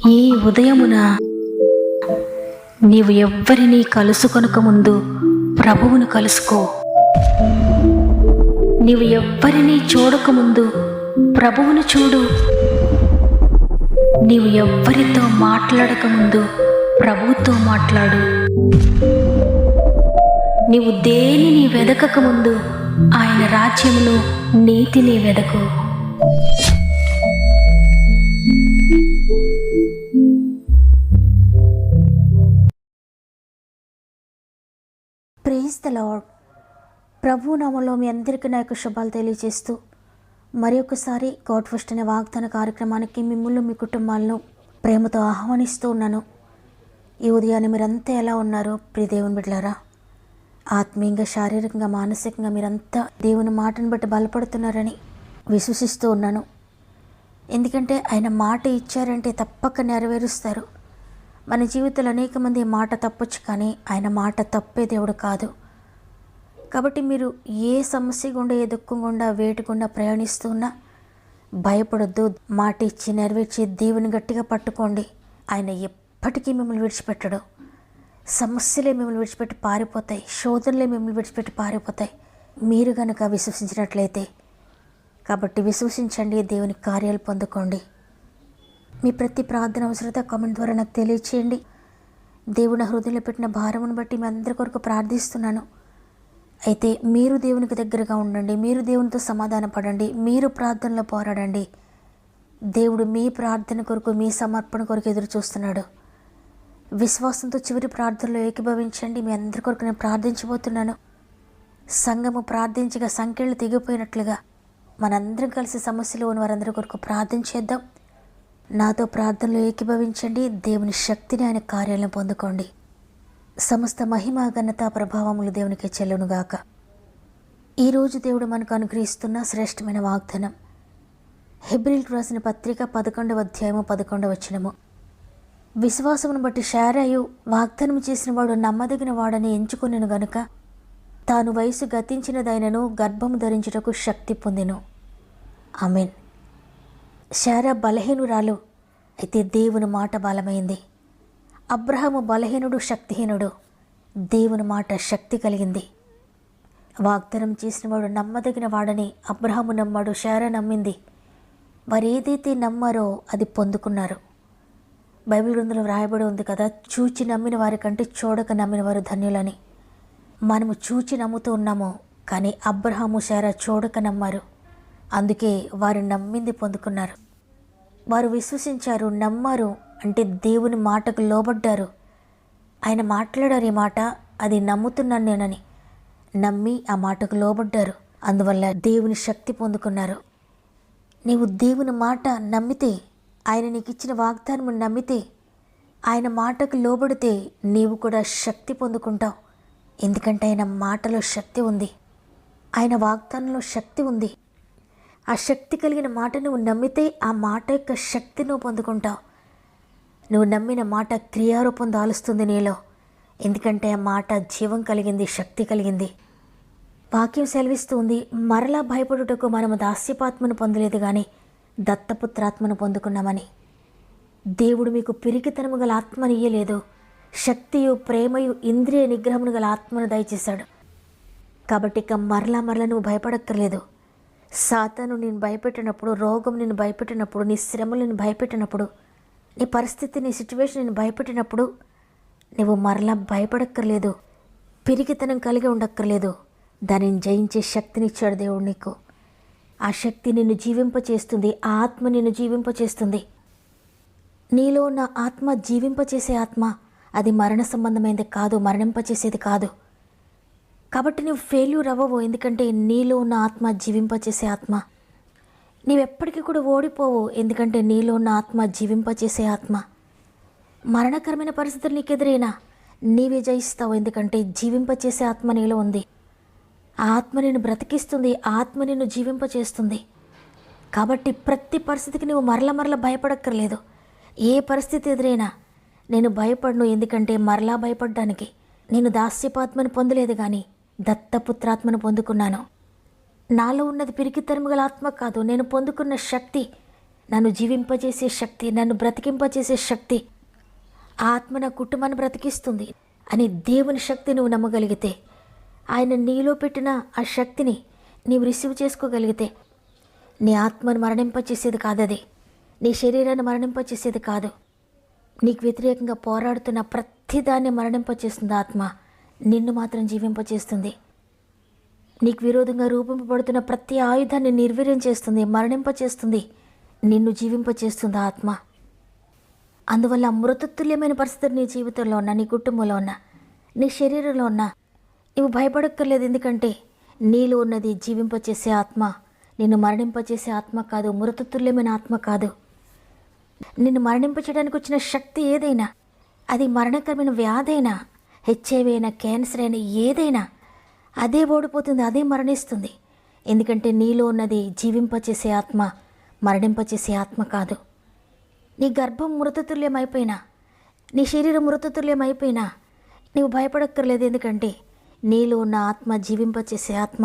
ఈ ఉదయమున నీవు ఎవ్వరినీ కలుసుకొనక ముందు ప్రభువును కలుసుకో. నీవు ఎవ్వరినీ చూడకముందు ప్రభువును చూడు. నీవు ఎవ్వరితో మాట్లాడకముందు ప్రభువుతో మాట్లాడు. నీవు దేనిని వెదకకముందు ఆయన రాజ్యమును నీతిని వెదకు. Praise the lord. ప్రభు నామములో మీ అందరికీ నా యొక్క శుభాలు తెలియజేస్తూ మరి ఒకసారి గాడ్ ఫస్ట్ అనే వాగ్దాన కార్యక్రమానికి మిమ్మల్ని మీ కుటుంబాలను ప్రేమతో ఆహ్వానిస్తూ ఉన్నాను. ఈ ఉదయాన్నే మీరంతా ఎలా ఉన్నారో ప్రియ దేవుని బిడ్డలారా, ఆత్మీయంగా, శారీరకంగా, మానసికంగా మీరంతా దేవుని మాటను బట్టి బలపడుతున్నారని విశ్వసిస్తూ ఉన్నాను. ఎందుకంటే ఆయన మాట ఇచ్చారంటే తప్పక నెరవేరుస్తారు. మన జీవితంలో అనేక మంది మాట తప్పొచ్చు, కానీ ఆయన మాట తప్పే దేవుడు కాదు. కాబట్టి మీరు ఏ సమస్య గుండా, ఏ దుఃఖం గుండా, వేటి గుండా ప్రయాణిస్తూ ఉన్నా భయపడొద్దు. మాట ఇచ్చి నెరవేర్చి దేవుని గట్టిగా పట్టుకోండి. ఆయన ఎప్పటికీ మిమ్మల్ని విడిచిపెట్టడు. సమస్యలే మిమ్మల్ని విడిచిపెట్టి పారిపోతాయి, శోధనలే మిమ్మల్ని విడిచిపెట్టి పారిపోతాయి మీరు కనుక విశ్వసించినట్లయితే. కాబట్టి విశ్వసించండి, దేవుని కార్యాలు పొందుకోండి. మీ ప్రతి ప్రార్థన అవసరత కామెంట్ ద్వారా నాకు తెలియచేయండి. దేవుని హృదయంలో పెట్టిన భారమును బట్టి మీ అందరి కొరకు ప్రార్థిస్తున్నాను. అయితే మీరు దేవునికి దగ్గరగా ఉండండి, మీరు దేవునితో సమాధాన పడండి, మీరు ప్రార్థనలో పోరాడండి. దేవుడు మీ ప్రార్థన కొరకు, మీ సమర్పణ కొరకు ఎదురు చూస్తున్నాడు. విశ్వాసంతో చివరి ప్రార్థనలో ఏకీభవించండి. మీ అందరి కొరకు నేను ప్రార్థించబోతున్నాను. సంఘము ప్రార్థించగా సంఖ్యలు తెగిపోయినట్లుగా మనందరం కలిసి సమస్యలో ఉన్న వారందరి కొరకు ప్రార్థించేద్దాం. నాతో ప్రార్థనలో ఏకీభవించండి. దేవుని శక్తిని, ఆయన కార్యాలను పొందుకోండి. సమస్త మహిమ, ఘనత, ప్రభావములు దేవునికి చెల్లునుగాక. ఈరోజు దేవుడు మనకు అనుగ్రహిస్తున్న శ్రేష్టమైన వాగ్దానం హెబ్రీయులకు రాసిన పత్రిక 11వ అధ్యాయము 11వ వచనము. విశ్వాసమును బట్టి శారాయు వాగ్దానం చేసిన వాడు నమ్మదగిన వాడని ఎంచుకొనెను గనుక తాను వయసు గతించినదైనను గర్భము ధరించుటకు శక్తి పొందెను. ఆమేన్. శారా బలహీనురాలు, అయితే దేవుని మాట బలమైంది. అబ్రహాము బలహీనుడు, శక్తిహీనుడు, దేవుని మాట శక్తి కలిగింది. వాగ్దానం చేసిన వాడు నమ్మదగిన వాడని అబ్రహాము నమ్మాడు, శారా నమ్మింది. వారు ఏదైతే నమ్మారో అది పొందుకున్నారు. బైబిల్ గ్రంథంలో వ్రాయబడి ఉంది కదా, చూచి నమ్మిన వారి కంటే చూడక నమ్మిన వారు ధన్యులని. మనము చూచి నమ్ముతూ ఉన్నాము, కానీ అబ్రహాము, శారా చూడక నమ్మారు. అందుకే వారు నమ్మింది పొందుకున్నారు. వారు విశ్వసించారు, నమ్మారు, అంటే దేవుని మాటకు లోబడ్డారు. ఆయన మాట్లాడారు, ఈ మాట అది నమ్ముతున్నాను నేనని నమ్మి ఆ మాటకు లోబడ్డారు. అందువల్ల దేవుని శక్తి పొందుకున్నారు. నీవు దేవుని మాట నమ్మితే, ఆయన నీకు ఇచ్చిన వాగ్దానం నమ్మితే, ఆయన మాటకు లోబడితే నీవు కూడా శక్తి పొందుకుంటావు. ఎందుకంటే ఆయన మాటలో శక్తి ఉంది, ఆయన వాగ్దానంలో శక్తి ఉంది. ఆ శక్తి కలిగిన మాట నువ్వు నమ్మితే ఆ మాట యొక్క శక్తి నువ్వు పొందుకుంటావు. నువ్వు నమ్మిన మాట క్రియారూపం దాలుస్తుంది నీలో. ఎందుకంటే ఆ మాట జీవం కలిగింది, శక్తి కలిగింది. వాక్యం సెలవిస్తుంది, మరలా భయపడుటకు మనము దాస్యపాత్మను పొందలేదు కానీ దత్తపుత్రాత్మను పొందుకున్నామని. దేవుడు మీకు పిరికితనము గల ఆత్మను ఇయ్యలేదు, శక్తియు, ప్రేమయు, ఇంద్రియ నిగ్రహమును గల ఆత్మను దయచేశాడు. కాబట్టి ఇక మరలా నువ్వు భయపడక్కర్లేదు. సాతాను నేను భయపెట్టినప్పుడు, రోగం నేను భయపెట్టినప్పుడు, నీ శ్రమలు నేను భయపెట్టినప్పుడు, నీ పరిస్థితి, నీ సిచ్యువేషన్ నేను భయపెట్టినప్పుడు నువ్వు మరలా భయపడక్కర్లేదు, పిరికితనం కలిగి ఉండక్కర్లేదు. దానిని జయించే శక్తినిచ్చాడు దేవుడు నీకు. ఆ శక్తి నిన్ను జీవింపచేస్తుంది, ఆ ఆత్మ నిన్ను జీవింపచేస్తుంది. నీలో ఉన్న ఆత్మ జీవింపచేసే ఆత్మ, అది మరణ సంబంధమైనది కాదు, మరణింపచేసేది కాదు. కాబట్టి నువ్వు ఫెయిల్యూర్ అవ్వవు, ఎందుకంటే నీలో ఉన్న ఆత్మ జీవింపచేసే ఆత్మ. నీవెప్పటికీ కూడా ఓడిపోవు, ఎందుకంటే నీలో ఉన్న ఆత్మ జీవింపచేసే ఆత్మ. మరణకరమైన పరిస్థితులు నీకు ఎదురైనా నీవే జయిస్తావు, ఎందుకంటే జీవింపచేసే ఆత్మ నీలో ఉంది. ఆ ఆత్మ నిన్ను బ్రతికిస్తుంది, ఆ ఆత్మ నిన్ను జీవింపచేస్తుంది. కాబట్టి ప్రతి పరిస్థితికి నువ్వు మరల భయపడక్కర్లేదు. ఏ పరిస్థితి ఎదురైనా నేను భయపడను, ఎందుకంటే మరలా భయపడ్డానికి నేను దాస్యపాత్మను పొందలేదు, కానీ దత్తపుత్రాత్మను పొందుకున్నాను. నాలో ఉన్నది పిరికితనము గల ఆత్మ కాదు, నేను పొందుకున్న శక్తి నన్ను జీవింపజేసే శక్తి, నన్ను బ్రతికింపజేసే శక్తి, ఆత్మ నా కుటుంబాన్ని బ్రతికిస్తుంది అని దేవుని శక్తి నువ్వు నమ్మగలిగితే, ఆయన నీలో పెట్టిన ఆ శక్తిని నీవు రిసీవ్ చేసుకోగలిగితే, నీ ఆత్మను మరణింపచేసేది కాదు, అది నీ శరీరాన్ని మరణింపచేసేది కాదు. నీకు వ్యతిరేకంగా పోరాడుతున్న ప్రతిదాన్ని మరణింపచేస్తుంది ఆత్మ, నిన్ను మాత్రం జీవింపచేస్తుంది. నీకు విరోధంగా రూపింపబడుతున్న ప్రతి ఆయుధాన్ని నిర్వీర్యం చేస్తుంది, మరణింపచేస్తుంది, నిన్ను జీవింపచేస్తుంది ఆత్మ. అందువల్ల మృతతుల్యమైన పరిస్థితులు నీ జీవితంలో ఉన్నా, నీ కుటుంబంలో ఉన్నా, నీ శరీరంలో ఉన్నా నువ్వు భయపడక్కర్లేదు. ఎందుకంటే నీలో ఉన్నది జీవింపచేసే ఆత్మ, నిన్ను మరణింపచేసే ఆత్మ కాదు, మృతతుల్యమైన ఆత్మ కాదు. నిన్ను మరణింపచేయడానికి వచ్చిన శక్తి ఏదైనా, అది మరణకరమైన వ్యాధి అయినా, హెచ్ఐవి అయినా, క్యాన్సర్ అయినా, ఏదైనా అదే ఓడిపోతుంది, అదే మరణిస్తుంది. ఎందుకంటే నీలో ఉన్నది జీవింపచేసే ఆత్మ, మరణింపచేసే ఆత్మ కాదు. నీ గర్భం మృతతుల్యం అయిపోయినా, నీ శరీరం మృతతుల్యం అయిపోయినా నీవు భయపడక్కర్లేదు. ఎందుకంటే నీలో ఉన్న ఆత్మ జీవింపచేసే ఆత్మ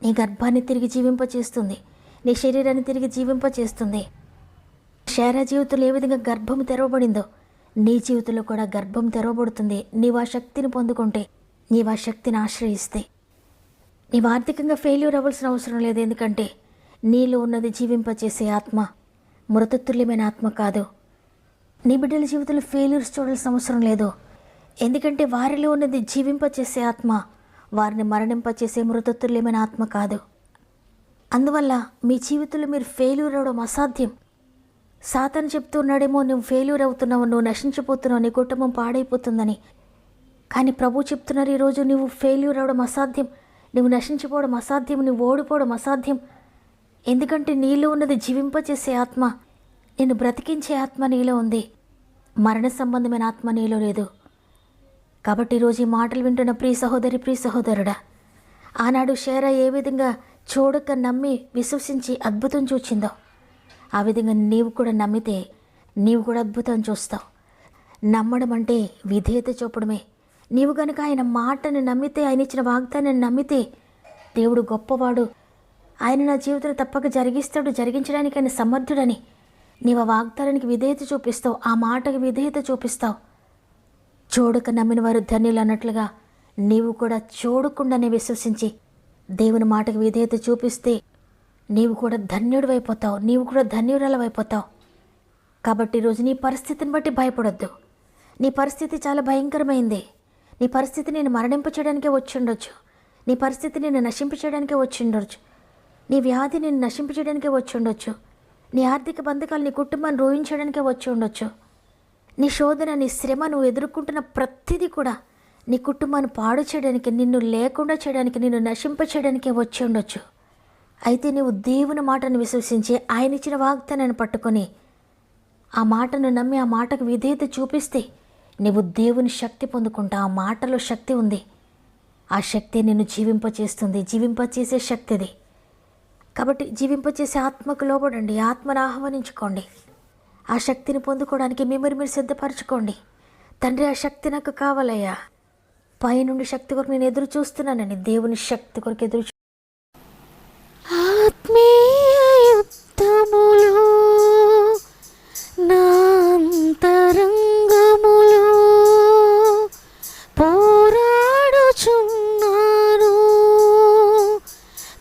నీ గర్భాన్ని తిరిగి జీవింపచేస్తుంది, నీ శరీరాన్ని తిరిగి జీవింపచేస్తుంది. శారా జీవితంలో ఏ విధంగా గర్భం తెరవబడిందో నీ జీవితంలో కూడా గర్భం తెరవబడుతుంది. నీవు ఆ శక్తిని పొందుకుంటే, నీవు ఆ శక్తిని ఆశ్రయిస్తే నీవు ఆర్థికంగా ఫెయిల్యూర్ అవ్వాల్సిన అవసరం లేదు. ఎందుకంటే నీలో ఉన్నది జీవింపచేసే ఆత్మ, మృతతుల్యమైన ఆత్మ కాదు. నీ బిడ్డల జీవితంలో ఫెయిల్యూర్స్ చూడాల్సిన అవసరం లేదు. ఎందుకంటే వారిలో ఉన్నది జీవింపచేసే ఆత్మ, వారిని మరణింపచేసే మృతతుల్యమైన ఆత్మ కాదు. అందువల్ల మీ జీవితంలో మీరు ఫెయిల్యూర్ అవ్వడం అసాధ్యం. సాతాను చెప్తున్నాడేమో నువ్వు ఫెయిల్యూర్ అవుతున్నావు, నువ్వు నశించిపోతున్నావు, నీ కుటుంబం పాడైపోతుందని. కానీ ప్రభు చెప్తున్నారు ఈరోజు నువ్వు ఫెయిల్యూర్ అవ్వడం అసాధ్యం, నువ్వు నశించిపోవడం అసాధ్యం, నువ్వు ఓడిపోవడం అసాధ్యం. ఎందుకంటే నీలో ఉన్నది జీవింపచేసే ఆత్మ, నిన్ను బ్రతికించే ఆత్మ నీలో ఉంది, మరణ సంబంధమైన ఆత్మ నీలో లేదు. కాబట్టి ఈరోజు ఈ మాటలు వింటున్న ప్రియ సహోదరి, ప్రియ సహోదరుడా, ఆనాడు శారా ఏ విధంగా చూడక నమ్మి విశ్వసించి అద్భుతం చూచిందో, ఆ విధంగా నీవు కూడా నమ్మితే నీవు కూడా అద్భుతం చూస్తావు. నమ్మడం అంటే విధేయత చూపడమే. నీవు గనుక ఆయన మాటను నమ్మితే, ఆయన ఇచ్చిన వాగ్దానాన్ని నమ్మితే, దేవుడు గొప్పవాడు, ఆయన నా జీవితంలో తప్పక జరిగిస్తాడు, జరిగించడానికి ఆయన సమర్థుడని నీవు ఆ వాగ్దానానికి విధేయత చూపిస్తావు, ఆ మాటకు విధేయత చూపిస్తావు. చూడక నమ్మిన వారు ధన్యులు అన్నట్లుగా నీవు కూడా చూడకుండానే విశ్వసించి దేవుని మాటకు విధేయత చూపిస్తే నీవు కూడా ధన్యుడు అయిపోతావు, నీవు కూడా ధన్యురాలు అయిపోతావు. కాబట్టి ఈరోజు నీ పరిస్థితిని బట్టి భయపడొద్దు. నీ పరిస్థితి చాలా భయంకరమైంది. నీ పరిస్థితి నేను మరణింపచేయడానికే వచ్చి ఉండొచ్చు, నీ పరిస్థితి నేను నశింపచేయడానికే వచ్చి ఉండొచ్చు, నీ వ్యాధి నేను నశింపచేయడానికే వచ్చి ఉండొచ్చు, నీ ఆర్థిక బంధకాలు నీ కుటుంబాన్ని రోయించడానికే వచ్చి ఉండొచ్చు. నీ శోధన, నీ శ్రమ, నువ్వు ఎదుర్కొంటున్న ప్రతిదీ కూడా నీ కుటుంబాన్ని పాడు చేయడానికి, నిన్ను లేకుండా చేయడానికి, నిన్ను నశింపచేయడానికే వచ్చి ఉండొచ్చు. అయితే నీవు దేవుని మాటను విశ్వసించి ఆయన ఇచ్చిన వాగ్దానాన్ని పట్టుకొని ఆ మాటను నమ్మి ఆ మాటకు విధేయత చూపిస్తే నీవు దేవుని శక్తి పొందుకుంటా. ఆ మాటలో శక్తి ఉంది, ఆ శక్తి నిన్ను జీవింపచేస్తుంది, జీవింపచేసే శక్తి అది. కాబట్టి జీవింపచేసే ఆత్మకు లోబడండి, ఆత్మను ఆహ్వానించుకోండి. ఆ శక్తిని పొందుకోవడానికి మిమ్మల్ని మీరు సిద్ధపరచుకోండి. తండ్రి, ఆ శక్తి నాకు కావాలయ్యా, పైనుండి శక్తి కొరకు నేను ఎదురు చూస్తున్నానని దేవుని శక్తి కొరకు ఎదురు ఆత్మీయ యుద్ధములో నా అంతరంగములో పోరాడుచున్నాను,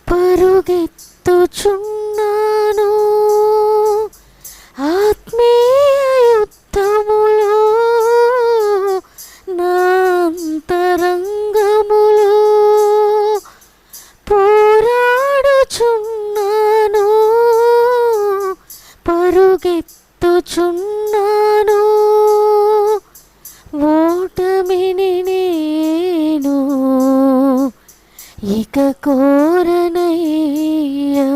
పరుగెత్తుచున్నాను. ఆత్మీయ యుద్ధములో నా అంతరంగములో పోరాడుచున్నాను, పరుగెత్తుచున్నాను. ఓటమిని నేను ఇక కోరనయ్యా,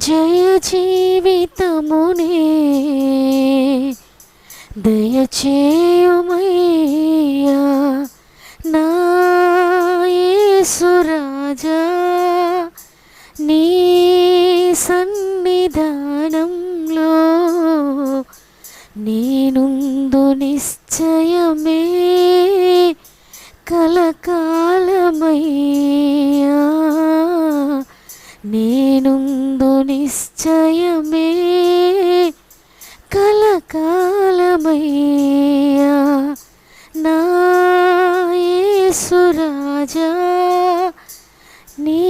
జయ జీవితమునే దయచేయుమయ్యా నా యేసురాజా. నీ సన్నిధానంలో నేనుందు నిశ్చయమే కలకాలమయ్యా, నేనుందు నిశ్చయమే కలకాలమయ్యా నా యేసురాజా, నీ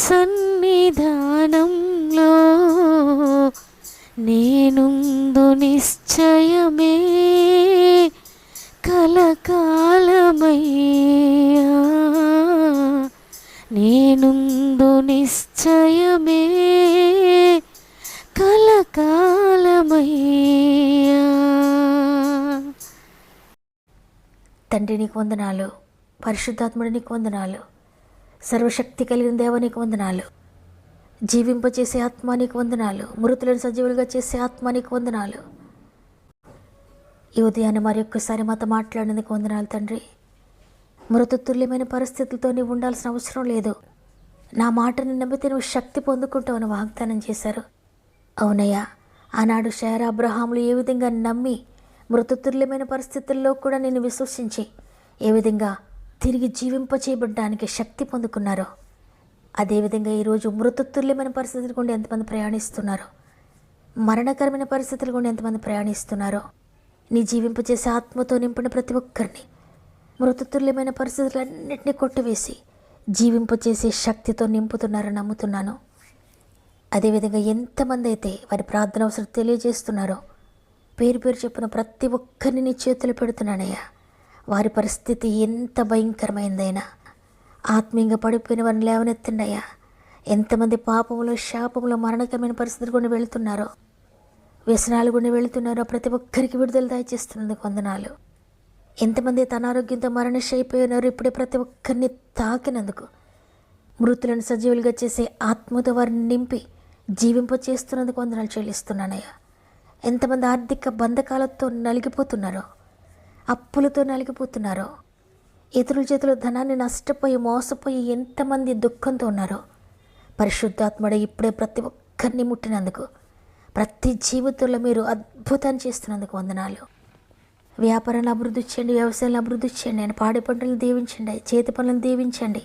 సన్నిధానంలో నేనుందు నిశ్చయమే కలకాలమయ్యా, నేనుందు నిశ్చయమే కలకాలమయ్యా. తండ్రి నీకు వందనాలు, పరిశుద్ధాత్ముడి నీకు వందనాలు, సర్వశక్తి కలిగిన దేవ నీకు వందనాలు, జీవింపచేసే ఆత్మ నీకు వందనాలు, మృతులను సజీవులుగా చేసే ఆత్మ నీకు వందనాలు. ఈ ఉదయాన్ని మరి ఒక్కసారి మాతో మాట్లాడినందుకు వందనాలు తండ్రి. మృతతుల్యమైన పరిస్థితులతో నీవు ఉండాల్సిన అవసరం లేదు. నా మాటని నమ్మితే నువ్వు శక్తి పొందుకుంటావని వాగ్దానం చేశారు. అవునయ్యా, ఆనాడు శారా అబ్రహాములు ఏ విధంగా నమ్మి మృతతుల్యమైన పరిస్థితుల్లో కూడా నేను విశ్వసించి ఏ విధంగా తిరిగి జీవింపచేయబడ్డానికి శక్తి పొందుకున్నారో, అదేవిధంగా ఈరోజు మృతతుల్యమైన పరిస్థితులు గుండా ఎంతమంది ప్రయాణిస్తున్నారో, మరణకరమైన పరిస్థితులు గుండా ఎంతమంది ప్రయాణిస్తున్నారో, నీ జీవింపచేసే ఆత్మతో నింపిన ప్రతి ఒక్కరిని మృతతుల్యమైన పరిస్థితులన్నింటినీ కొట్టివేసి జీవింపచేసే శక్తితో నింపుతున్నారని నమ్ముతున్నాను. అదేవిధంగా ఎంతమంది అయితే వారి ప్రార్థన అవసరం తెలియజేస్తున్నారో పేరు పేరు చెప్పిన ప్రతి ఒక్కరిని నీ చేతులు పెడుతున్నానయ్యా. వారి పరిస్థితి ఎంత భయంకరమైందైనా ఆత్మీయంగా పడిపోయిన వారిని లేవనెత్తండయ్యా. ఎంతమంది పాపంలో శాపంలో మరణకరమైన పరిస్థితులు గుండా వెళుతున్నారో, వ్యసనాలు గుండా వెళుతున్నారో ప్రతి ఒక్కరికి విడుదల దయచేస్తున్నందుకు వందనాలు. ఎంతమంది తన ఆరోగ్యంతో మరణశైపోయినారో ఇప్పుడే ప్రతి ఒక్కరిని తాకినందుకు, మృతులను సజీవులుగా చేసే ఆత్మతో వారిని నింపి జీవింపచేస్తున్నందుకు వందనాలు చెల్లిస్తున్నానయ్యా. ఎంతమంది ఆర్థిక బంధకాలతో నలిగిపోతున్నారో, అప్పులతో నలిగిపోతున్నారో, ఇతరుల చేతిలో ధనాన్ని నష్టపోయి మోసపోయి ఎంతమంది దుఃఖంతో ఉన్నారో, పరిశుద్ధాత్ముడ ఇప్పుడే ప్రతి ఒక్కరిని ముట్టినందుకు, ప్రతి జీవితంలో మీరు అద్భుతాన్ని చేస్తున్నందుకు వందనాలు. వ్యాపారాన్ని అభివృద్ధి చేయండి, వ్యవసాయాన్ని అభివృద్ధి చేయండి, ఆయన పాడి పంటలను దీవించండి, చేతి పనులను దీవించండి.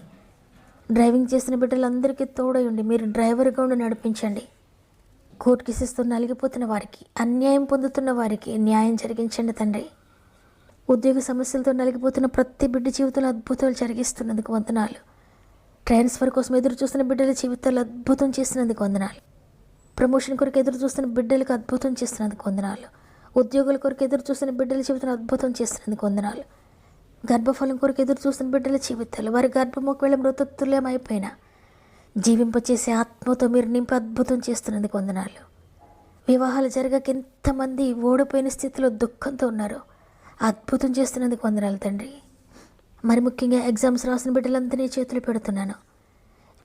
డ్రైవింగ్ చేసిన బిడ్డలందరికీ తోడయండి, మీరు డ్రైవర్గా ఉండి నడిపించండి. కోర్టు కేసుతో నలిగిపోతున్న వారికి, అన్యాయం పొందుతున్న వారికి న్యాయం జరిగించండి తండ్రి. ఉద్యోగ సమస్యలతో నలిగిపోతున్న ప్రతి బిడ్డ జీవితంలో అద్భుతాలు జరిగిస్తున్నందుకు వందనాలు. ట్రాన్స్ఫర్ కోసం ఎదురు చూస్తున్న బిడ్డల జీవితాలు అద్భుతం చేసినందుకు వందనాలు. ప్రమోషన్ కొరకు ఎదురు చూస్తున్న బిడ్డలకు అద్భుతం చేసినందుకు వందనాలు. ఉద్యోగుల కొరకు ఎదురు చూస్తున్న బిడ్డల జీవితాలు అద్భుతం చేసినందుకు వందనాలు. గర్భఫలం కొరకు ఎదురు చూస్తున్న బిడ్డల జీవితాలు, వారి గర్భం ఒకవేళ మృతతుల్యమైపోయినా జీవింపచేసే ఆత్మతో మీరు నింపి అద్భుతం చేస్తున్నందుకు వందనాలు. వివాహాలు జరగక ఎంతమంది ఓడిపోయిన స్థితిలో దుఃఖంతో ఉన్నారో అద్భుతం చేస్తున్నందుకు వందనాలు తండ్రి. మరి ముఖ్యంగా ఎగ్జామ్స్ రాసిన బిడ్డలందరినీ చేతులు పెడుతున్నాను.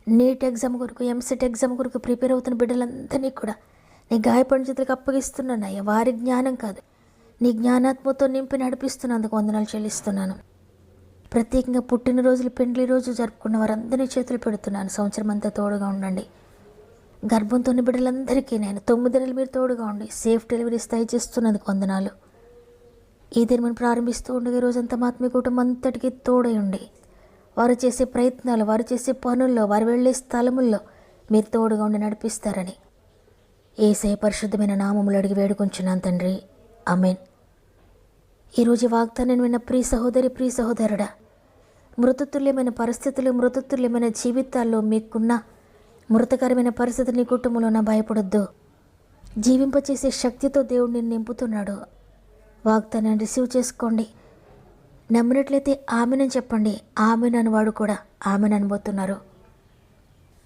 నీట్ ఎగ్జామ్ కొరకు, ఎంసెట్ ఎగ్జామ్ కొరకు ప్రిపేర్ అవుతున్న బిడ్డలందరినీ కూడా నీ గాయపడిన చేతులకు అప్పగిస్తున్నానయ్యా. వారి జ్ఞానం కాదు, నీ జ్ఞానాత్మతో నింపి నడిపిస్తున్నందుకు వందనాలు చెల్లిస్తున్నాను. ప్రత్యేకంగా పుట్టినరోజులు, పెండ్లి రోజు జరుపుకున్న వారందరినీ చేతులు పెడుతున్నాను. సంవత్సరం అంతా తోడుగా ఉండండి. గర్భంతో ఉన్న బిడ్డలందరికీ నేను 9 నెలలు మీరు తోడుగా ఉండి సేఫ్ డెలివరీస్ దయచేస్తున్నందుకు వందనాలు. ఈ దినం ప్రారంభిస్తూ ఉండగా రోజంతా ఆత్మీయ కుటుంబం అంతటికీ తోడై ఉండి వారు చేసే ప్రయత్నాలు, వారు చేసే పనుల్లో, వారు వెళ్ళే స్థలముల్లో మీరు తోడుగా ఉండి నడిపిస్తారని యేసయ్య పరిశుద్ధమైన నామములో అడిగి వేడుకొంచున్నాను తండ్రి. ఆమేన్. ఈరోజు వాగ్దానాన్ని విన్న ప్రియ సహోదరి, ప్రియ సహోదరుడా, మృతతుల్యమైన పరిస్థితులు, మృతతుల్యమైన జీవితాల్లో మీకున్న మృతకరమైన పరిస్థితి నీ కుటుంబంలో భయపడొద్దు. జీవింపచేసే శక్తితో దేవుడు నిన్ను నింపుతున్నాడు. వాగ్దానాన్ని రిసీవ్ చేసుకోండి. నమ్మినట్లయితే ఆమెనని చెప్పండి. ఆమెనని వాడు కూడా ఆమెను అనబోతున్నారు.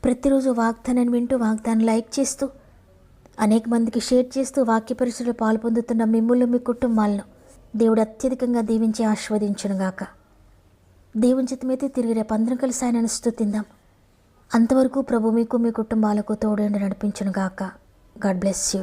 ప్రతిరోజు వాగ్దానాన్ని వింటూ, వాగ్దానం లైక్ చేస్తూ, అనేక మందికి షేర్ చేస్తూ వాక్య పరిచయలో పాల్పొందుతున్న మిమ్ములను, మీ కుటుంబాలను దేవుడు అత్యధికంగా దీవించి ఆశీర్వదించునుగాక. దేవుని చిత్తమైతే తిరిగి రేపు అందరం కలిసి ఆయనను స్తుతిందాం. అంతవరకు ప్రభు మీకు, మీ కుటుంబాలకు తోడుండి నడిపించునుగాక. God bless you.